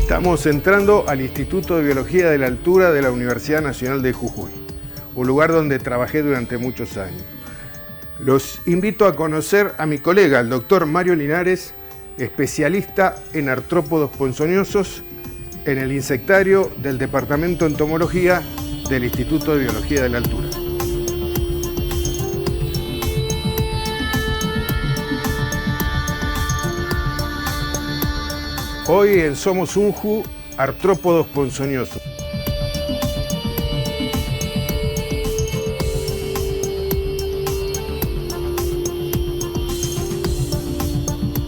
Estamos entrando al Instituto de Biología de la Altura de la Universidad Nacional de Jujuy, un lugar donde trabajé durante muchos años. Los invito a conocer a mi colega, el doctor Mario Linares, especialista en artrópodos ponzoñosos en el insectario del Departamento de Entomología del Instituto de Biología de la Altura. Hoy en Somos Unju, artrópodos ponzoñosos.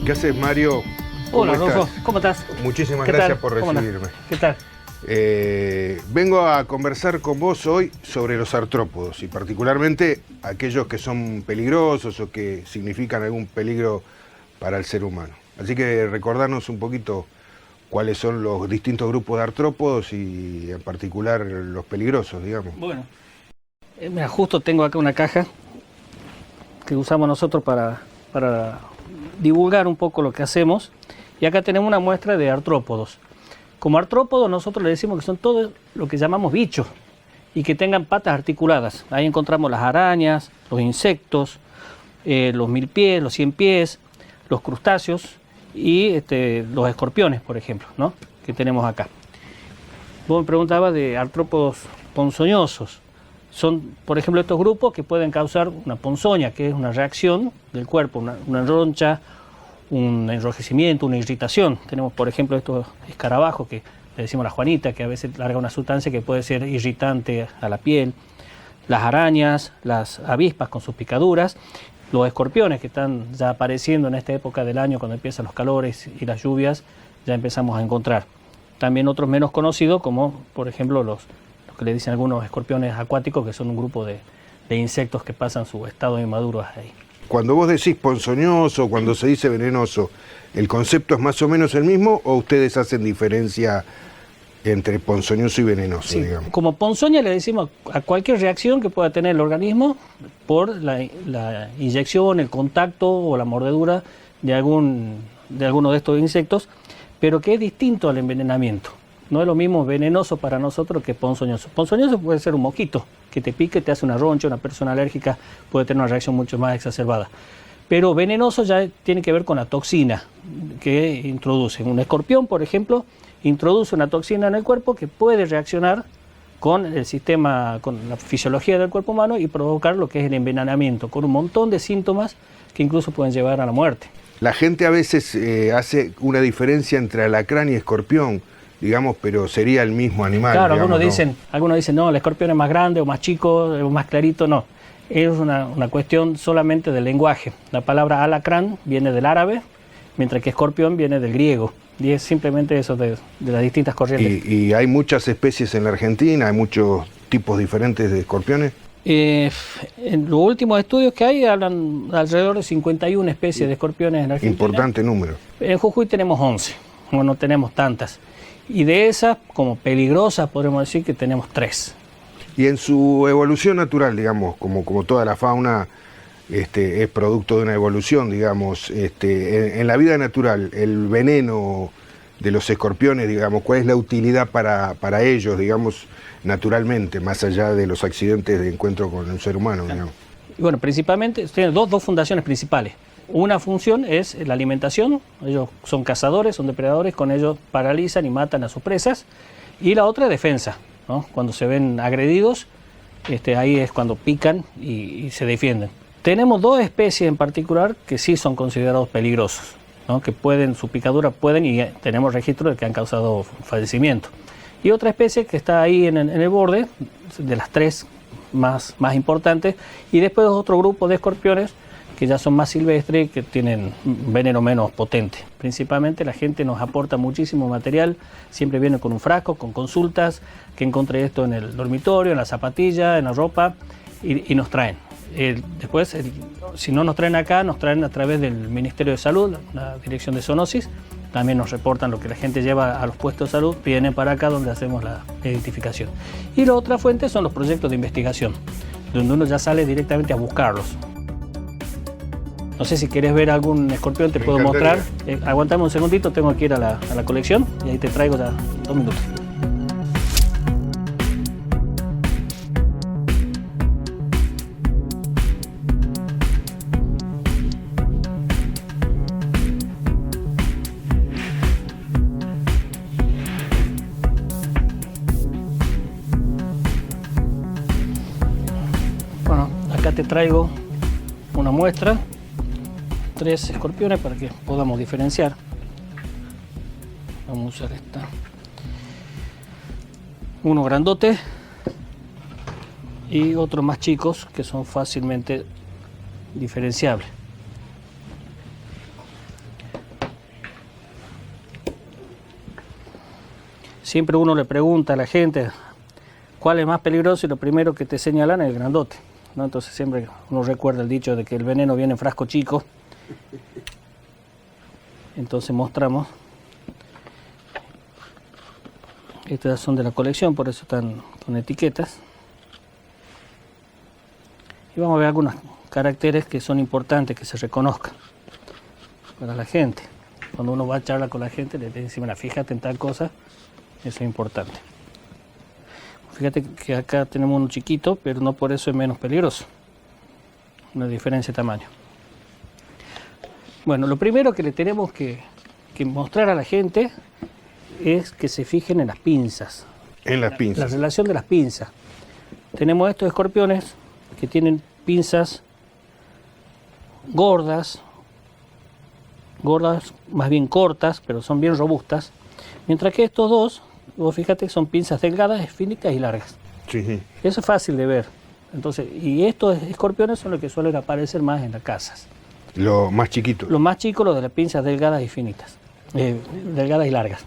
¿Qué haces, Mario? Hola, Rodolfo. ¿Cómo estás? Muchísimas gracias por recibirme. ¿Qué tal? Vengo a conversar con vos hoy sobre los artrópodos y particularmente aquellos que son peligrosos o que significan algún peligro para el ser humano. Así que recordarnos un poquito cuáles son los distintos grupos de artrópodos y en particular los peligrosos, digamos. Bueno, mira, justo tengo acá una caja que usamos nosotros para divulgar un poco lo que hacemos, y acá tenemos una muestra de artrópodos. Como artrópodos nosotros le decimos que son todo lo que llamamos bichos y que tengan patas articuladas. Ahí encontramos las arañas, los insectos, los milpies, los ciempiés, los crustáceos y los escorpiones, por ejemplo, ¿no? Que tenemos acá. Vos me preguntabas de artrópodos ponzoñosos. Son, por ejemplo, estos grupos que pueden causar una ponzoña, que es una reacción del cuerpo, una roncha, un enrojecimiento, una irritación. Tenemos, por ejemplo, estos escarabajos que le decimos la Juanita, que a veces larga una sustancia que puede ser irritante a la piel. Las arañas, las avispas con sus picaduras, los escorpiones que están ya apareciendo en esta época del año cuando empiezan los calores y las lluvias, ya empezamos a encontrar. También otros menos conocidos como, por ejemplo, los que le dicen algunos escorpiones acuáticos, que son un grupo de insectos que pasan su estado de inmaduros ahí. Cuando vos decís ponzoñoso, cuando se dice venenoso, ¿el concepto es más o menos el mismo o ustedes hacen diferencia entre ponzoñoso y venenoso, Sí, digamos? Como ponzoña le decimos a cualquier reacción que pueda tener el organismo por la inyección, el contacto o la mordedura de alguno de estos insectos, pero que es distinto al envenenamiento. No es lo mismo venenoso para nosotros que ponzoñoso. Ponzoñoso puede ser un mosquito que te pique, te hace una roncha, una persona alérgica puede tener una reacción mucho más exacerbada. Pero venenoso ya tiene que ver con la toxina que introduce. Un escorpión, por ejemplo, introduce una toxina en el cuerpo que puede reaccionar con el sistema, con la fisiología del cuerpo humano y provocar lo que es el envenenamiento, con un montón de síntomas que incluso pueden llevar a la muerte. La gente a veces hace una diferencia entre alacrán y escorpión, digamos, pero sería el mismo animal. Claro, digamos, algunos dicen, no, el escorpión es más grande o más chico o más clarito, no. Es una cuestión solamente del lenguaje. La palabra alacrán viene del árabe, mientras que escorpión viene del griego. Y es simplemente eso de las distintas corrientes. ¿Y hay muchas especies en la Argentina? ¿Hay muchos tipos diferentes de escorpiones? En los últimos estudios que hay hablan alrededor de 51 especies de escorpiones en Argentina. Importante número. En Jujuy tenemos 11, no tenemos tantas. Y de esas, como peligrosas, podemos decir que tenemos 3. Y en su evolución natural, digamos, como toda la fauna es producto de una evolución, digamos, en la vida natural, el veneno de los escorpiones, digamos, ¿cuál es la utilidad para ellos, digamos, naturalmente, más allá de los accidentes de encuentro con el ser humano, digamos? Bueno, principalmente, tiene dos funciones principales. Una función es la alimentación, ellos son cazadores, son depredadores, con ellos paralizan y matan a sus presas. Y la otra es defensa, ¿no? Cuando se ven agredidos, ahí es cuando pican y se defienden. Tenemos 2 especies en particular que sí son considerados peligrosos, ¿no? Que su picadura pueden, y tenemos registro de que han causado fallecimiento. Y otra especie que está ahí en el borde, de las 3 más importantes, y después otro grupo de escorpiones que ya son más silvestres, que tienen un veneno menos potente. Principalmente la gente nos aporta muchísimo material, siempre viene con un frasco, con consultas, que encontré esto en el dormitorio, en la zapatilla, en la ropa, y nos traen. Después, si no nos traen acá, nos traen a través del Ministerio de Salud, la Dirección de Zoonosis, también nos reportan lo que la gente lleva a los puestos de salud, vienen para acá donde hacemos la identificación. Y la otra fuente son los proyectos de investigación, donde uno ya sale directamente a buscarlos. No sé si querés ver algún escorpión, te puedo mostrar. Aguantame un segundito, tengo que ir a la colección y ahí te traigo ya 2 minutos. Bueno, acá te traigo una muestra. 3 escorpiones para que podamos diferenciar. Vamos a usar esta. Uno grandote y otros más chicos que son fácilmente diferenciables. Siempre uno le pregunta a la gente cuál es más peligroso y lo primero que te señalan es el grandote, ¿no? Entonces siempre uno recuerda el dicho de que el veneno viene en frasco chico. Entonces mostramos. Estas son de la colección, por eso están con etiquetas. Y vamos a ver algunos caracteres que son importantes que se reconozcan para la gente. Cuando uno va a charlar con la gente, le dice, mira, fíjate en tal cosa, eso es importante. Fíjate que acá tenemos uno chiquito, pero no por eso es menos peligroso. Una diferencia de tamaño. Bueno, lo primero que le tenemos que mostrar a la gente es que se fijen en las pinzas. En las pinzas. La relación de las pinzas. Tenemos estos escorpiones que tienen pinzas gordas, más bien cortas, pero son bien robustas. Mientras que estos dos, vos fíjate que son pinzas delgadas, finitas y largas. Sí, sí. Eso es fácil de ver. Entonces, y estos escorpiones son los que suelen aparecer más en las casas. Los más chiquitos. Los más chicos, los de las pinzas delgadas y finitas, delgadas y largas.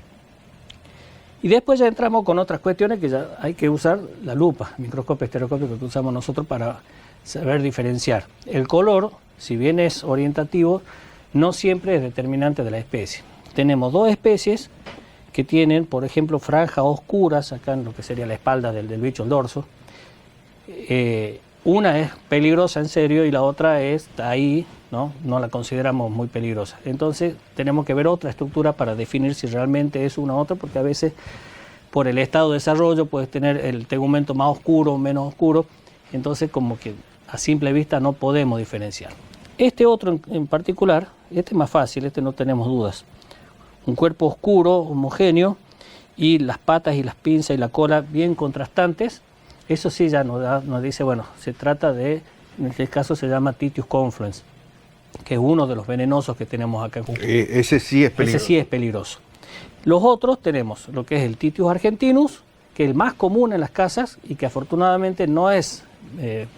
Y después ya entramos con otras cuestiones que ya hay que usar la lupa, el microscopio estereoscópico que usamos nosotros para saber diferenciar. El color, si bien es orientativo, no siempre es determinante de la especie. Tenemos 2 especies que tienen, por ejemplo, franjas oscuras, acá en lo que sería la espalda del bicho, el dorso. Una es peligrosa en serio y la otra está ahí, ¿no? No la consideramos muy peligrosa. Entonces tenemos que ver otra estructura para definir si realmente es una u otra, porque a veces por el estado de desarrollo puedes tener el tegumento más oscuro o menos oscuro, entonces como que a simple vista no podemos diferenciar. Este otro en particular, este es más fácil, este no tenemos dudas. Un cuerpo oscuro, homogéneo, y las patas y las pinzas y la cola bien contrastantes. Eso sí ya nos dice, bueno, se trata de, en este caso se llama Titius confluens, que es uno de los venenosos que tenemos acá en Jujuy. Ese sí es peligroso. Ese sí es peligroso. Los otros tenemos lo que es el Titius argentinus, que es el más común en las casas y que afortunadamente no es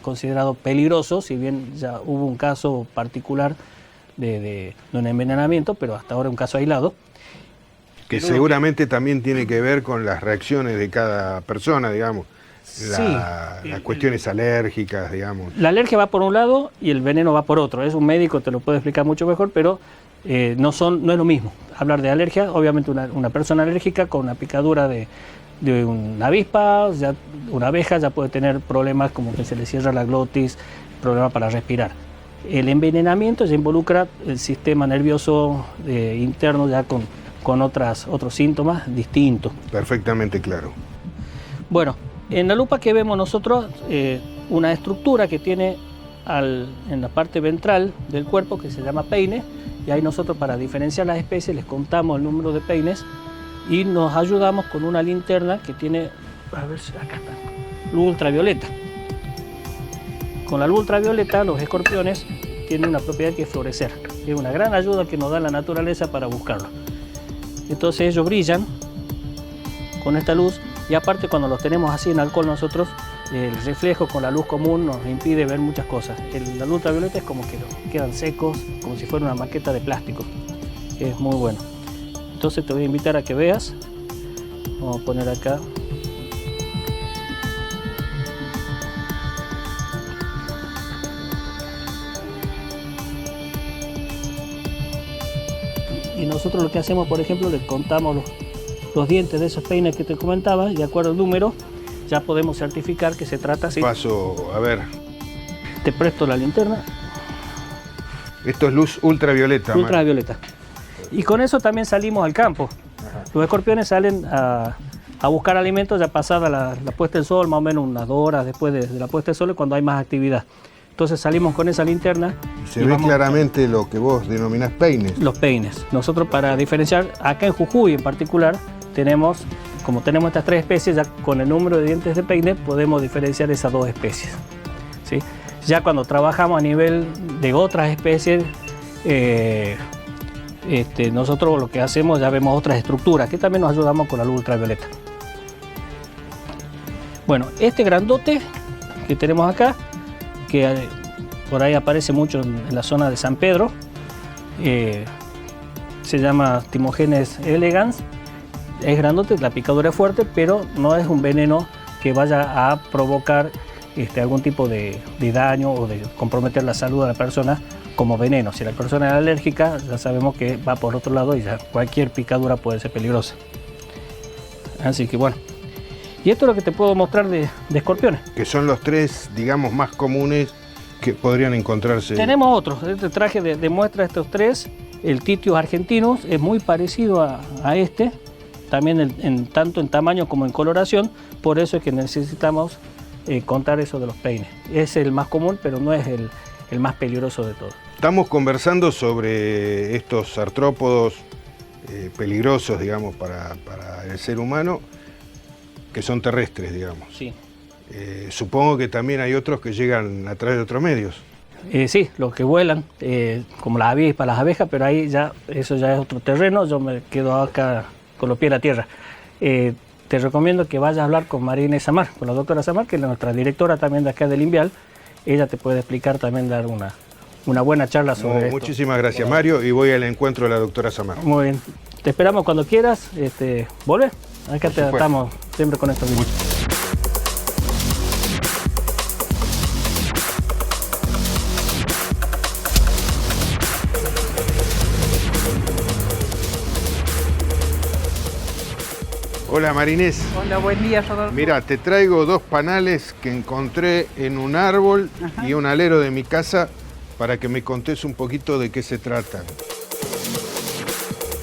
considerado peligroso, si bien ya hubo un caso particular de un envenenamiento, pero hasta ahora un caso aislado. Que seguramente también tiene que ver con las reacciones de cada persona, digamos. Las cuestiones alérgicas, digamos. La alergia va por un lado y el veneno va por otro. Es un médico, te lo puede explicar mucho mejor, pero no es lo mismo. Hablar de alergia, obviamente una persona alérgica con una picadura de una avispa, una abeja, ya puede tener problemas como que se le cierra la glotis, problemas para respirar. El envenenamiento ya involucra el sistema nervioso interno ya con otros síntomas distintos. Perfectamente claro. Bueno, en la lupa que vemos nosotros, una estructura que tiene en la parte ventral del cuerpo que se llama peine, y ahí nosotros para diferenciar las especies les contamos el número de peines y nos ayudamos con una linterna que tiene, a ver si acá está, luz ultravioleta. Con la luz ultravioleta los escorpiones tienen una propiedad que es florecer, es una gran ayuda que nos da la naturaleza para buscarlo. Entonces ellos brillan con esta luz. Y aparte cuando los tenemos así en alcohol nosotros, el reflejo con la luz común nos impide ver muchas cosas. La luz ultravioleta es como que quedan secos, como si fuera una maqueta de plástico. Es muy bueno. Entonces te voy a invitar a que veas. Vamos a poner acá. Y nosotros lo que hacemos, por ejemplo, le contamos los dientes de esos peines que te comentaba, y de acuerdo al número, ya podemos certificar que se trata así. Paso, a ver. Te presto la linterna. Esto es luz ultravioleta. Ultravioleta. Y con eso también salimos al campo. Ajá. Los escorpiones salen a buscar alimentos ya pasada la puesta del sol, más o menos unas 2 horas después de la puesta del sol, cuando hay más actividad. Entonces salimos con esa linterna. Se ve claramente lo que vos denominás peines. Los peines. Nosotros, para diferenciar, acá en Jujuy en particular, como tenemos estas 3 especies, ya con el número de dientes de peine podemos diferenciar esas 2 especies. ¿Sí? Ya cuando trabajamos a nivel de otras especies, nosotros lo que hacemos, ya vemos otras estructuras, que también nos ayudamos con la luz ultravioleta. Bueno, este grandote que tenemos acá, que por ahí aparece mucho en la zona de San Pedro, se llama Timogenes elegans. Es grandote, la picadura es fuerte, pero no es un veneno que vaya a provocar algún tipo de daño o de comprometer la salud de la persona como veneno. Si la persona es alérgica, ya sabemos que va por otro lado y ya cualquier picadura puede ser peligrosa. Así que bueno. Y esto es lo que te puedo mostrar de escorpiones. Que son los 3, digamos, más comunes que podrían encontrarse. Tenemos otros. Este traje de muestra estos 3. El Titius argentinus es muy parecido a este. También tanto en tamaño como en coloración. Por eso es que necesitamos contar eso de los peines. Es el más común, pero no es el más peligroso de todos. Estamos conversando sobre estos artrópodos peligrosos, digamos, para el ser humano, que son terrestres, digamos. Sí. Supongo que también hay otros que llegan a través de otros medios. Sí, los que vuelan, como las avispas, las abejas, pero ahí eso ya es otro terreno. Yo me quedo acá con los pies en la tierra. Te recomiendo que vayas a hablar con María Inés Samar, con la doctora Samar, que es nuestra directora también de acá del INVIAL. Ella te puede explicar también, dar una buena charla sobre esto. Muchísimas gracias, Mario, y voy al encuentro de la doctora Samar. Muy bien. Te esperamos cuando quieras volver. Acá estamos siempre con estos videos. Hola, María Inés. Hola, buen día, Rodolfo. Mira, te traigo 2 panales que encontré en un árbol. Ajá. Y un alero de mi casa para que me contés un poquito de qué se tratan.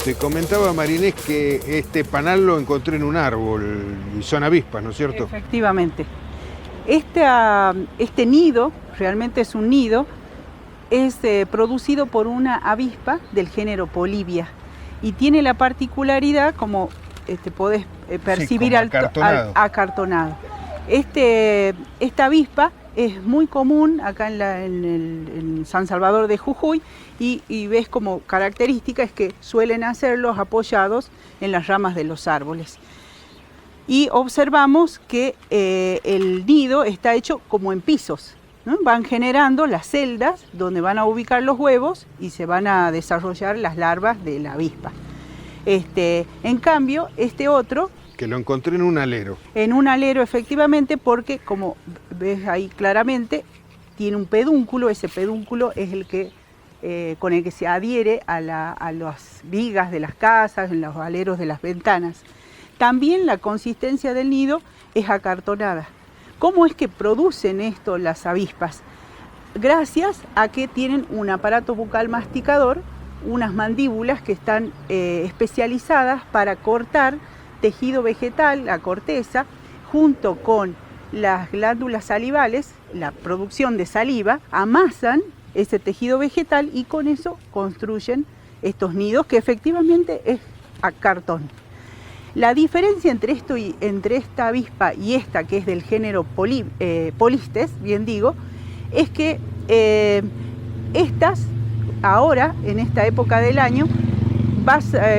Te comentaba, María Inés, que este panal lo encontré en un árbol y son avispas, ¿no es cierto? Efectivamente. Este nido, realmente es un nido, es producido por una avispa del género Polybia y tiene la particularidad, como podés percibir, sí, acartonado. Esta avispa es muy común acá en San Salvador de Jujuy y ves como característica es que suelen hacerlos apoyados en las ramas de los árboles. Y observamos que el nido está hecho como en pisos, ¿no? Van generando las celdas donde van a ubicar los huevos y se van a desarrollar las larvas de la avispa. En cambio, otro... Que lo encontré en un alero. En un alero, efectivamente, porque como ves ahí claramente, tiene un pedúnculo. Ese pedúnculo es el que con el que se adhiere a las vigas de las casas, en los aleros de las ventanas. También la consistencia del nido es acartonada. ¿Cómo es que producen esto las avispas? Gracias a que tienen un aparato bucal masticador, unas mandíbulas que están especializadas para cortar tejido vegetal, la corteza, junto con las glándulas salivales, la producción de saliva, amasan ese tejido vegetal y con eso construyen estos nidos que efectivamente es a cartón. La diferencia entre esta avispa y esta, que es del género Polistes, bien digo, es que estas, ahora, en esta época del año,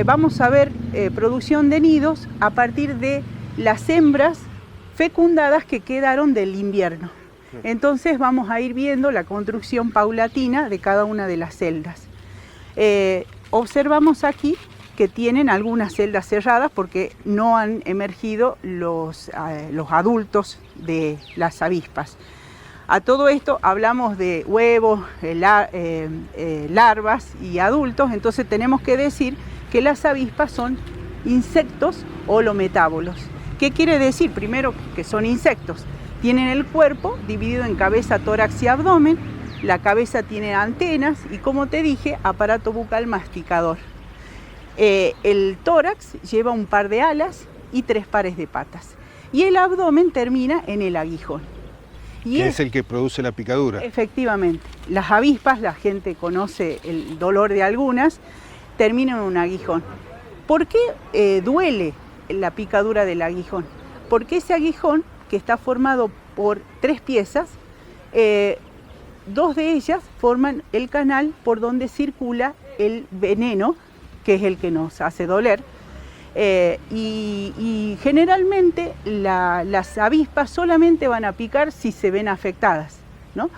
vamos a ver producción de nidos a partir de las hembras fecundadas que quedaron del invierno. Entonces vamos a ir viendo la construcción paulatina de cada una de las celdas. Observamos aquí que tienen algunas celdas cerradas porque no han emergido los adultos de las avispas. A todo esto hablamos de huevos, larvas y adultos, entonces tenemos que decir que las avispas son insectos holometábolos. ¿Qué quiere decir? Primero, que son insectos. Tienen el cuerpo dividido en cabeza, tórax y abdomen, La cabeza tiene antenas y, como te dije, aparato bucal masticador. El tórax lleva un par de alas y 3 pares de patas. Y el abdomen termina en el aguijón. Que es el que produce la picadura. Efectivamente. Las avispas, la gente conoce el dolor de algunas, terminan en un aguijón. ¿Por qué duele la picadura del aguijón? Porque ese aguijón, que está formado por 3 piezas, 2 de ellas forman el canal por donde circula el veneno, que es el que nos hace doler. Y generalmente las avispas solamente van a picar si se ven afectadas, ¿no?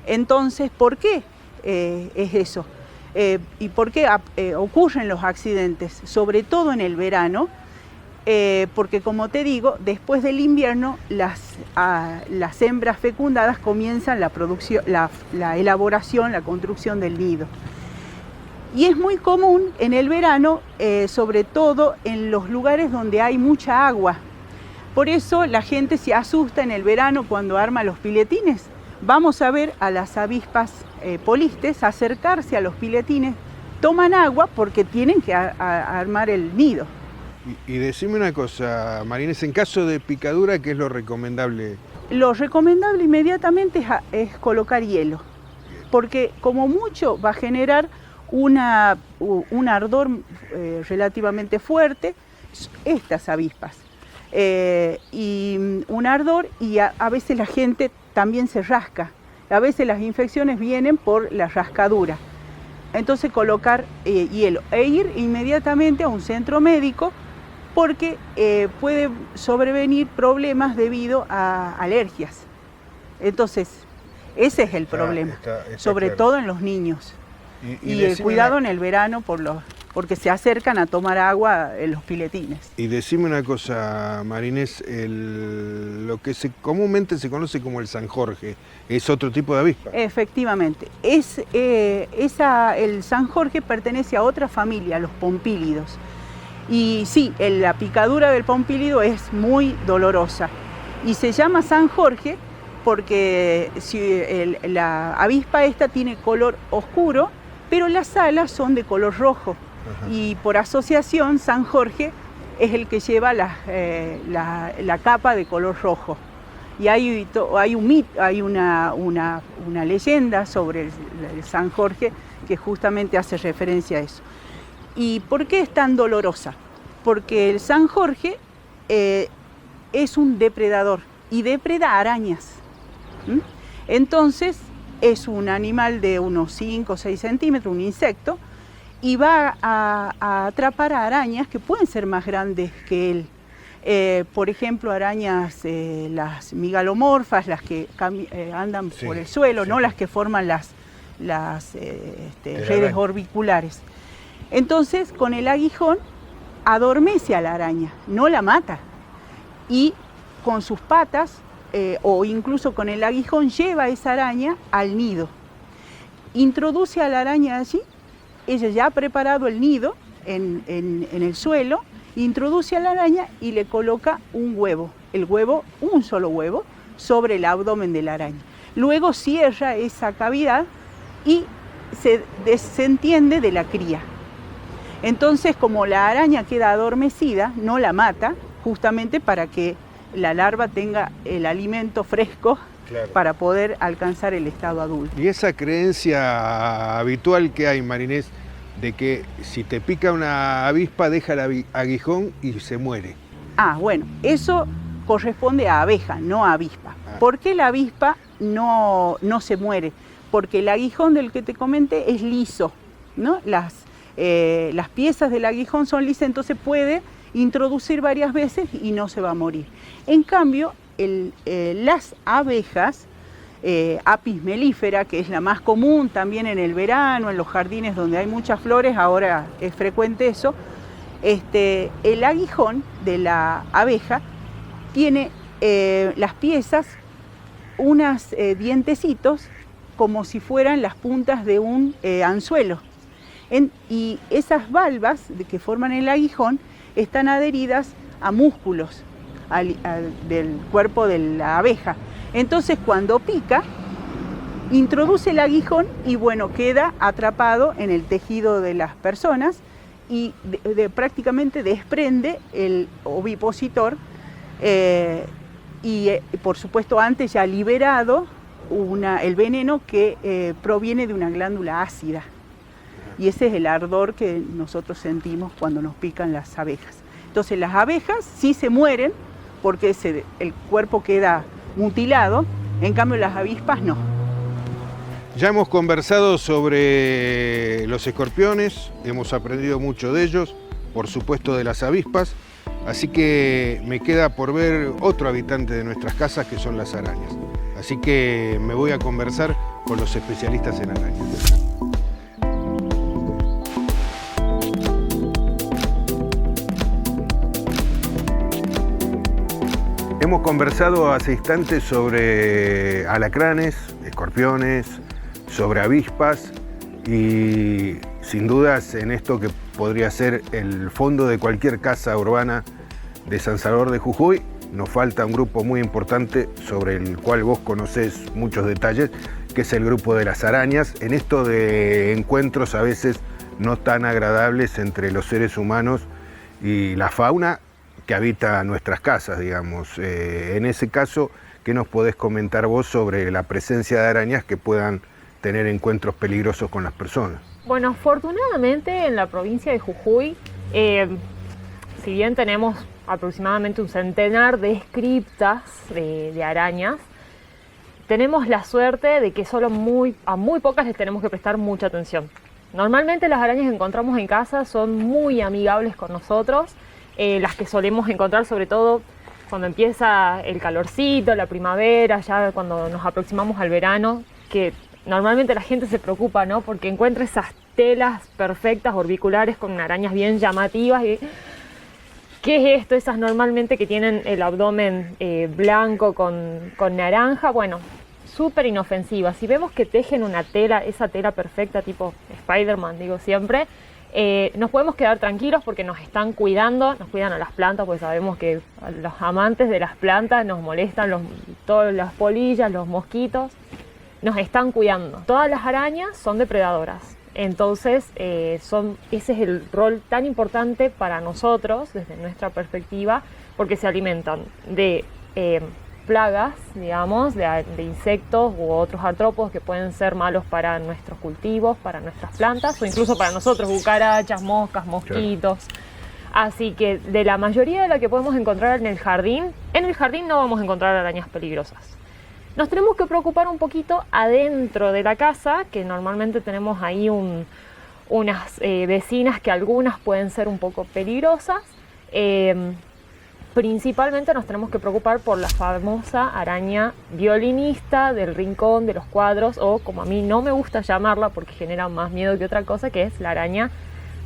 Entonces, ¿por qué es eso? ¿Y por qué ocurren los accidentes? Sobre todo en el verano, porque, como te digo, después del invierno las hembras fecundadas comienzan la producción, la elaboración, la construcción del nido. Y es muy común en el verano, sobre todo en los lugares donde hay mucha agua. Por eso la gente se asusta en el verano cuando arma los piletines. Vamos a ver a las avispas polistes acercarse a los piletines, toman agua porque tienen que armar el nido. Y decime una cosa, Marinés, en caso de picadura, ¿qué es lo recomendable? Lo recomendable inmediatamente es colocar hielo, porque como mucho va a generar un ardor relativamente fuerte, estas avispas, y un ardor, y a veces la gente también se rasca, a veces las infecciones vienen por la rascadura. Entonces colocar hielo e ir inmediatamente a un centro médico, porque puede sobrevenir problemas debido a alergias. Entonces, ese es el problema, está sobre claro. Todo en los niños. Y el cuidado en el verano porque se acercan a tomar agua en los piletines. Y decime una cosa, Marinés, lo que comúnmente se conoce como el San Jorge, ¿es otro tipo de avispa? Efectivamente. El San Jorge pertenece a otra familia, los pompílidos. Y sí, la picadura del pompílido es muy dolorosa. Y se llama San Jorge porque la avispa esta tiene color oscuro, pero las alas son de color rojo. Ajá. Y por asociación, San Jorge es el que lleva la capa de color rojo. Y hay una leyenda sobre el San Jorge que justamente hace referencia a eso. ¿Y por qué es tan dolorosa? Porque el San Jorge es un depredador y depreda arañas. Entonces es un animal de unos 5 o 6 centímetros, un insecto, y va a atrapar a arañas que pueden ser más grandes que él. Por ejemplo, arañas, las migalomorfas, las que andan por el suelo, sí. ¿No? Las que forman las redes orbiculares. Entonces, con el aguijón adormece a la araña, no la mata. Y con sus patas, o incluso con el aguijón, lleva a esa araña al nido. Introduce a la araña allí, ella ya ha preparado el nido en el suelo, introduce a la araña y le coloca un huevo, un solo huevo, sobre el abdomen de la araña. Luego cierra esa cavidad y se desentiende de la cría. Entonces, como la araña queda adormecida, no la mata, justamente para que la larva tenga el alimento fresco, claro, para poder alcanzar el estado adulto. Y esa creencia habitual que hay, Marinés, de que si te pica una avispa, deja el aguijón y se muere. Bueno, eso corresponde a abeja, no a avispa. ¿Por qué la avispa no se muere? Porque el aguijón del que te comenté es liso, ¿no? Las piezas del aguijón son lisas, entonces puede introducir varias veces y no se va a morir. En cambio, las abejas, Apis mellifera, que es la más común también en el verano, en los jardines donde hay muchas flores, ahora es frecuente eso, el aguijón de la abeja tiene las piezas, unos dientecitos como si fueran las puntas de un anzuelo. Y esas valvas que forman el aguijón están adheridas a músculos del cuerpo de la abeja. Entonces, cuando pica, introduce el aguijón y bueno, queda atrapado en el tejido de las personas y prácticamente desprende el ovipositor y por supuesto antes ya liberado el veneno que proviene de una glándula ácida. Y ese es el ardor que nosotros sentimos cuando nos pican las abejas. Entonces las abejas sí se mueren porque el cuerpo queda mutilado, en cambio las avispas no. Ya hemos conversado sobre los escorpiones, hemos aprendido mucho de ellos, por supuesto de las avispas, así que me queda por ver otro habitante de nuestras casas que son las arañas. Así que me voy a conversar con los especialistas en arañas. Hemos conversado hace instantes sobre alacranes, escorpiones, sobre avispas y sin dudas en esto que podría ser el fondo de cualquier casa urbana de San Salvador de Jujuy, nos falta un grupo muy importante sobre el cual vos conocés muchos detalles, que es el grupo de las arañas, en esto de encuentros a veces no tan agradables entre los seres humanos y la fauna que habita nuestras casas, digamos. En ese caso, ¿qué nos podés comentar vos sobre la presencia de arañas que puedan tener encuentros peligrosos con las personas? Bueno, afortunadamente en la provincia de Jujuy, si bien tenemos aproximadamente un centenar de criptas de arañas, tenemos la suerte de que solo a muy pocas les tenemos que prestar mucha atención. Normalmente las arañas que encontramos en casa son muy amigables con nosotros, las que solemos encontrar sobre todo cuando empieza el calorcito, la primavera, ya cuando nos aproximamos al verano, que normalmente la gente se preocupa, ¿no? Porque encuentra esas telas perfectas, orbiculares, con arañas bien llamativas. Y ¿qué es esto? Esas normalmente que tienen el abdomen blanco con naranja, bueno, súper inofensivas. Si vemos que tejen una tela, esa tela perfecta tipo Spider-Man, digo siempre, nos podemos quedar tranquilos porque nos están cuidando, nos cuidan a las plantas, porque sabemos que a los amantes de las plantas nos molestan todas las polillas, los mosquitos, nos están cuidando. Todas las arañas son depredadoras, entonces ese es el rol tan importante para nosotros desde nuestra perspectiva, porque se alimentan de plagas, digamos, de insectos u otros artrópodos que pueden ser malos para nuestros cultivos, para nuestras plantas o incluso para nosotros, cucarachas, moscas, mosquitos. Así que de la mayoría de la que podemos encontrar en el jardín no vamos a encontrar arañas peligrosas. Nos tenemos que preocupar un poquito adentro de la casa, que normalmente tenemos ahí unas vecinas que algunas pueden ser un poco peligrosas. Principalmente nos tenemos que preocupar por la famosa araña violinista del rincón, de los cuadros, o como a mí no me gusta llamarla porque genera más miedo que otra cosa, que es la araña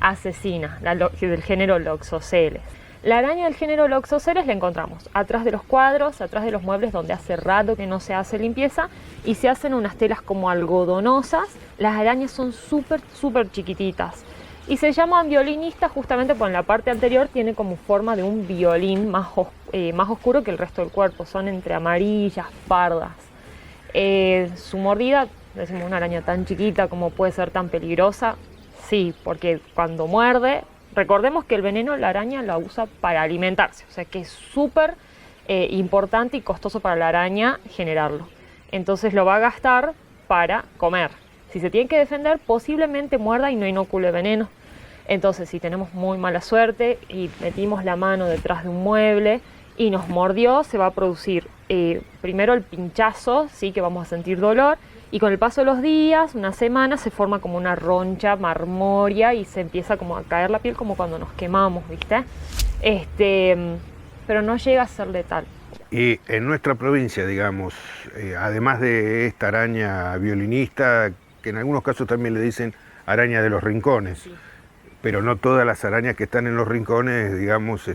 asesina, del género Loxoceles. La araña del género Loxoceles la encontramos atrás de los cuadros, atrás de los muebles donde hace rato que no se hace limpieza y se hacen unas telas como algodonosas. Las arañas son súper chiquititas. Y se llaman violinistas justamente porque en la parte anterior tiene como forma de un violín más oscuro que el resto del cuerpo. Son entre amarillas, pardas. Su mordida, decimos una araña tan chiquita como puede ser tan peligrosa. Sí, porque cuando muerde, recordemos que el veneno la araña la usa para alimentarse. O sea que es súper importante y costoso para la araña generarlo. Entonces lo va a gastar para comer. Si se tiene que defender, posiblemente muerda y no inocule veneno. Entonces, si tenemos muy mala suerte y metimos la mano detrás de un mueble y nos mordió, se va a producir primero el pinchazo, ¿sí? Que vamos a sentir dolor, y con el paso de los días, una semana, se forma como una roncha marmórea y se empieza como a caer la piel como cuando nos quemamos, ¿viste? Pero no llega a ser letal. Y en nuestra provincia, digamos, además de esta araña violinista, que en algunos casos también le dicen araña de los rincones, sí, pero no todas las arañas que están en los rincones, digamos,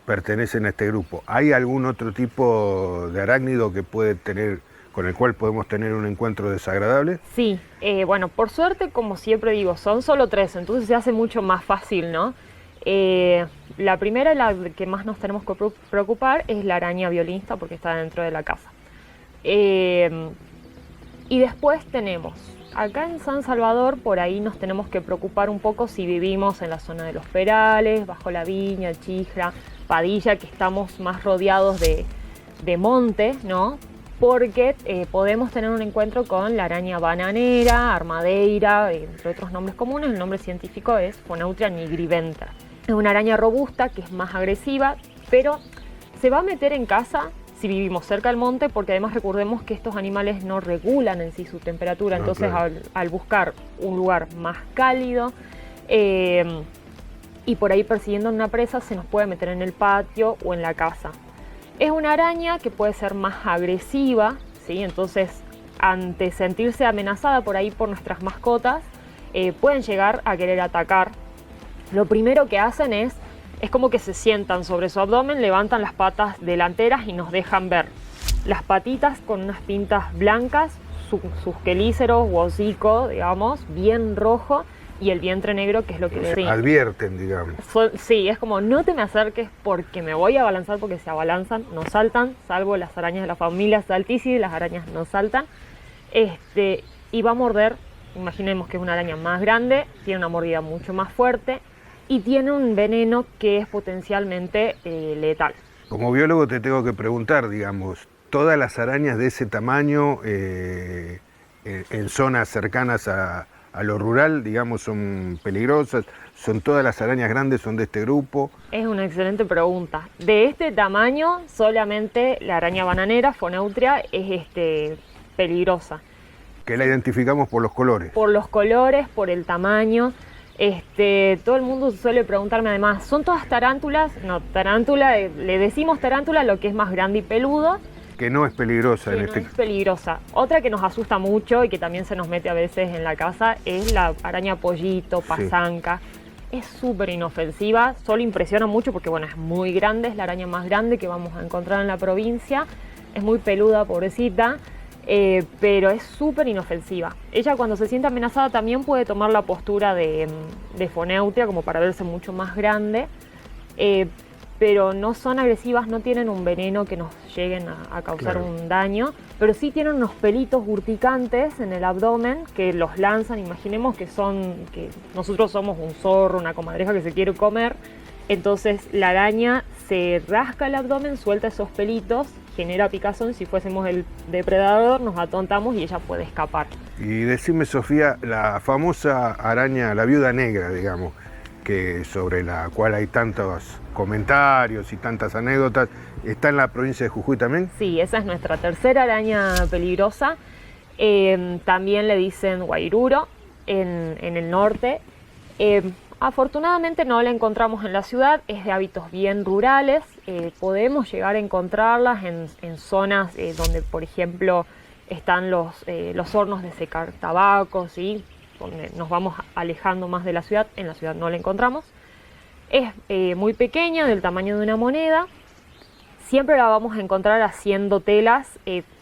pertenecen a este grupo. ¿Hay algún otro tipo de arácnido que puede tener, con el cual podemos tener un encuentro desagradable? Sí, bueno, por suerte, como siempre digo, son solo 3, entonces se hace mucho más fácil, ¿no? La primera, la que más nos tenemos que preocupar, es la araña violinista porque está dentro de la casa. Y después tenemos, acá en San Salvador, por ahí nos tenemos que preocupar un poco si vivimos en la zona de Los Perales, Bajo la Viña, Chijra, Padilla, que estamos más rodeados de monte, ¿no? Porque podemos tener un encuentro con la araña bananera, armadeira, entre otros nombres comunes. El nombre científico es Phoneutria nigriventa. Es una araña robusta que es más agresiva, pero se va a meter en casa si vivimos cerca del monte, porque además recordemos que estos animales no regulan en sí su temperatura. Entonces, claro, al buscar un lugar más cálido y por ahí persiguiendo una presa, se nos puede meter en el patio o en la casa. Es una araña que puede ser más agresiva, ¿sí? Entonces, ante sentirse amenazada por ahí por nuestras mascotas, pueden llegar a querer atacar. Lo primero que hacen es como que se sientan sobre su abdomen, levantan las patas delanteras y nos dejan ver las patitas con unas pintas blancas, sus quelíceros u hocico, digamos, bien rojo, y el vientre negro, que es lo que le advierten, digamos. Sí, es como no te me acerques porque me voy a abalanzar, porque se abalanzan, no saltan, salvo las arañas de la familia Saltici, las arañas no saltan. Y va a morder, imaginemos que es una araña más grande, tiene una mordida mucho más fuerte y tiene un veneno que es potencialmente letal. Como biólogo te tengo que preguntar, digamos, ¿todas las arañas de ese tamaño en zonas cercanas a lo rural, digamos, son peligrosas? ¿Son todas las arañas grandes, son de este grupo? Es una excelente pregunta. De este tamaño, solamente la araña bananera, Phoneutria, es peligrosa. Que la identificamos por los colores. Por los colores, por el tamaño. Todo el mundo suele preguntarme además, ¿son todas tarántulas? No, tarántula, le decimos tarántula lo que es más grande y peludo. Que no es peligrosa en este caso. Es peligrosa. Otra que nos asusta mucho y que también se nos mete a veces en la casa es la araña pollito, pasanca. Sí. Es súper inofensiva, solo impresiona mucho porque bueno, es muy grande, es la araña más grande que vamos a encontrar en la provincia. Es muy peluda, pobrecita, pero es súper inofensiva. Ella cuando se siente amenazada también puede tomar la postura de Phoneutria como para verse mucho más grande. Pero no son agresivas, no tienen un veneno que nos lleguen a causar un daño, pero sí tienen unos pelitos urticantes en el abdomen que los lanzan. Imaginemos que nosotros somos un zorro, una comadreja que se quiere comer, entonces la araña se rasca el abdomen, suelta esos pelitos, genera picazón. Si fuésemos el depredador nos atontamos y ella puede escapar. Y decime, Sofía, la famosa araña, la viuda negra, digamos, que sobre la cual hay tantos comentarios y tantas anécdotas, ¿está en la provincia de Jujuy también? Sí, esa es nuestra tercera araña peligrosa. También le dicen guairuro en el norte. Afortunadamente no la encontramos en la ciudad, es de hábitos bien rurales. Podemos llegar a encontrarlas en zonas donde, por ejemplo, están los hornos de secar tabaco, ¿sí? Donde nos vamos alejando más de la ciudad. En la ciudad no la encontramos. Es muy pequeña, del tamaño de una moneda. Siempre la vamos a encontrar haciendo telas,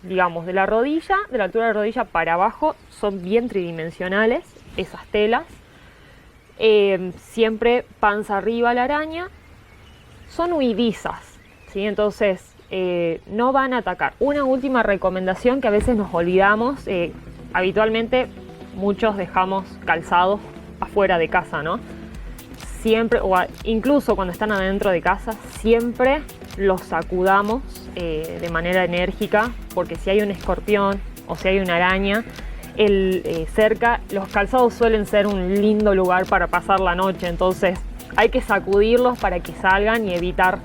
digamos, de la rodilla, de la altura de la rodilla para abajo. Son bien tridimensionales esas telas. Siempre panza arriba la araña. Son huidizas, ¿sí? Entonces no van a atacar. Una última recomendación que a veces nos olvidamos. Habitualmente muchos dejamos calzados afuera de casa, ¿no? Siempre, o incluso cuando están adentro de casa, siempre los sacudamos de manera enérgica, porque si hay un escorpión o si hay una araña cerca, los calzados suelen ser un lindo lugar para pasar la noche. Entonces hay que sacudirlos para que salgan y evitar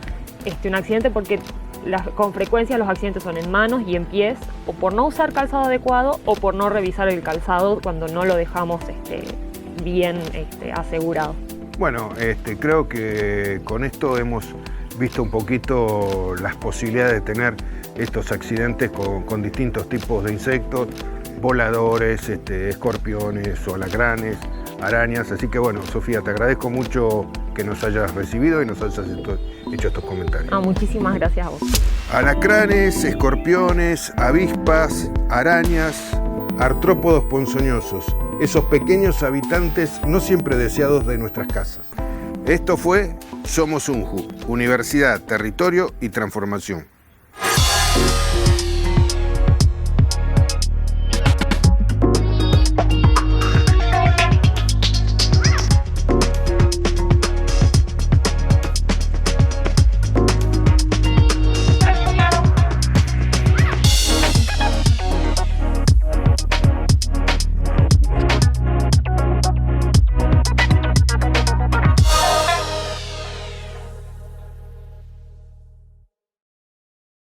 un accidente, porque con frecuencia los accidentes son en manos y en pies, o por no usar calzado adecuado o por no revisar el calzado cuando no lo dejamos bien asegurado. Bueno, creo que con esto hemos visto un poquito las posibilidades de tener estos accidentes con distintos tipos de insectos, voladores, escorpiones o alacranes, arañas. Así que bueno, Sofía, te agradezco mucho que nos hayas recibido y nos hayas hecho estos comentarios. Muchísimas gracias a vos. Alacranes, escorpiones, avispas, arañas, artrópodos ponzoñosos, esos pequeños habitantes no siempre deseados de nuestras casas. Esto fue Somos UNJU, Universidad, Territorio y Transformación.